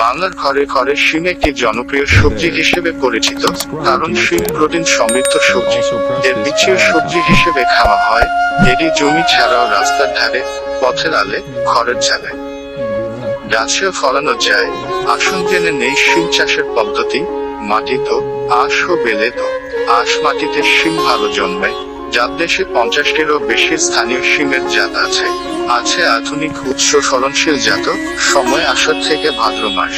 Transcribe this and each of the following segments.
বাংলার ঘরে ঘরে শিম একটি জনপ্রিয় সবজি হিসেবে পরিচিত, কারণ শিম প্রোটিন সমৃদ্ধ সবজি। এর বীজীয় সবজি হিসেবে খাওয়া হয়। এটি জমি ছাড়াও রাস্তার ধারে, পথের আলে, ঘরের চালে, গাছেও ফলানো যায়। আসুন জেনে নেই শিম চাষের পদ্ধতি। মাটি তো আঁশ ও বেলে তো আঁশ মাটিতে শিম ভালো জন্মে। যার দেশে 50টিরও বেশি স্থানীয় শিমের জাত আছে। আছে আধুনিক উচ্চ ফলনশীল জাত। সময় আষাঢ় থেকে ভাদ্র মাস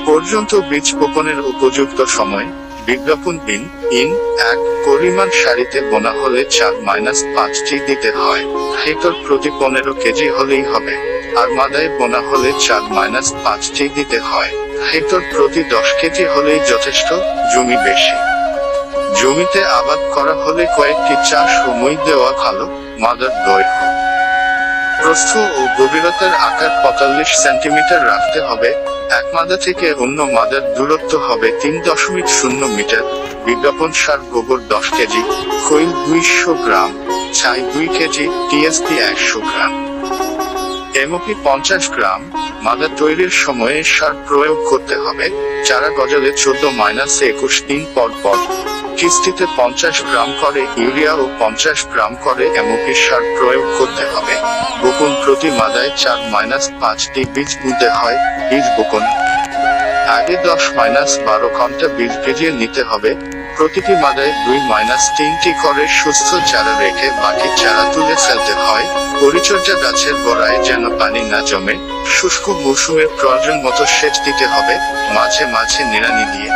পর্যন্ত বীজ বপনের উপযুক্ত সময়। বিজ্ঞাপন দিন ইন 1 পরিমাণ সারিতে বোনা হলে 4-5টি দিতে হয়। হেক্টর প্রতি 15 কেজি হলেই হবে। আর মাদায় বোনা হলে 4-5টি দিতে হয়। হেক্টর প্রতি 10 কেজি হলেই যথেষ্ট। জমি বেশি জমিতে আবাদ করা হলে কয়েকটি চাষ ও মই দেওয়া ভালো। মাদার দৈর্ঘ্য, প্রস্থ ও গভীরতার আকার 45 সেন্টিমিটার রাখতে হবে। এক মাদা থেকে অন্য মাদার দূরত্ব হবে 3.0 মিটার। বিজ্ঞাপন সার: গোবর 10 কেজি, খৈল 200 গ্রাম, ছাই 2 কেজি, টিএসপি 100 গ্রাম, এমওপি 50 গ্রাম। মাদা তৈরির সময়ে সার প্রয়োগ করতে হবে। চারা গজালে 14-21 দিন পর পর কিস্তিতে 50 গ্রাম করে ইউরিয়া ও 50 গ্রাম করে এমওপি সার প্রয়োগ করতে হবে। বপন: প্রতি মাদায় 4-5টি বীজ বুনতে হয়। বীজ বপন আগে 10-12 ঘন্টা বীজ ভিজিয়ে নিতে হবে। প্রতিটি মাদায় 2-3টি করে সুস্থ চারা রেখে বাকি চারা তুলে ফেলতে হয়। পরিচর্যা: গাছের গোড়ায় যেন পানি না জমে। শুষ্ক মৌসুমে প্রয়োজন মতো সেচ দিতে হবে। মাঝে মাঝে নিড়ানি দিয়ে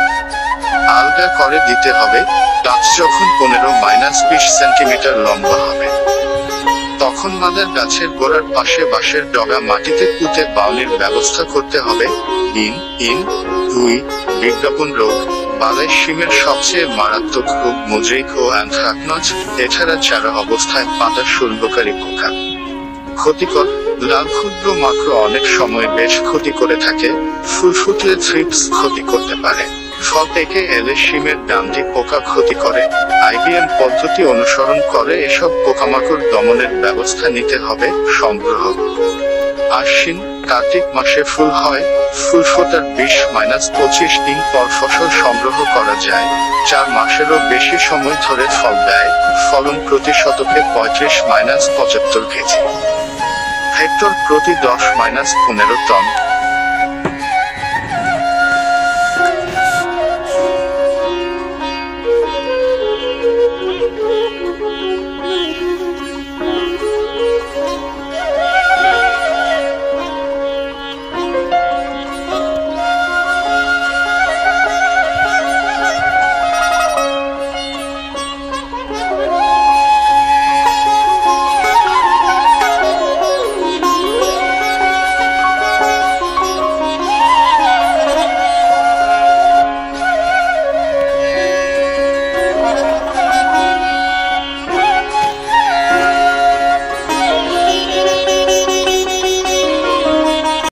আলগা করে দিতে হবে। গাছ যখন 15-20 সেন্টিমিটার লম্বা হবে, তখন মাদার গাছের গোড়ার পাশে বাঁশের ডগা মাটিতে পুঁতে বাউনির ব্যবস্থা করতে হবে। ইন 2 বিজ্ঞাপন: রোগ বালাই শিমের সবচেয়ে মারাত্মক রোগ মোজাইক ও অ্যানথ্রাকনোজ। এছাড়া চারা অবস্থায় পাতা শুল্ককারী পোকা ক্ষতিকর। লাল ক্ষুদ্র মাকড় অনেক সময় বেশ ক্ষতি করে থাকে। ফুল ফুটলে থ্রিপস ক্ষতি করতে পারে। ফল পেকে এলে শিমের ডান্ডি পোকা ক্ষতি করে। আইবিএম পদ্ধতি অনুসরণ করে এসব পোকামাকড় দমনের ব্যবস্থা নিতে হবে। সংগ্রহ: আশ্বিন কার্তিক মাসে ফুল হয়। ফুল ফোটার 20-25 দিন পর ফসল সংগ্রহ করা যায়। 4 মাসেরও বেশি সময় ধরে ফল দেয়। ফলন প্রতি শতকে 35-75 কেজি। হেক্টর প্রতি 10-15 টন।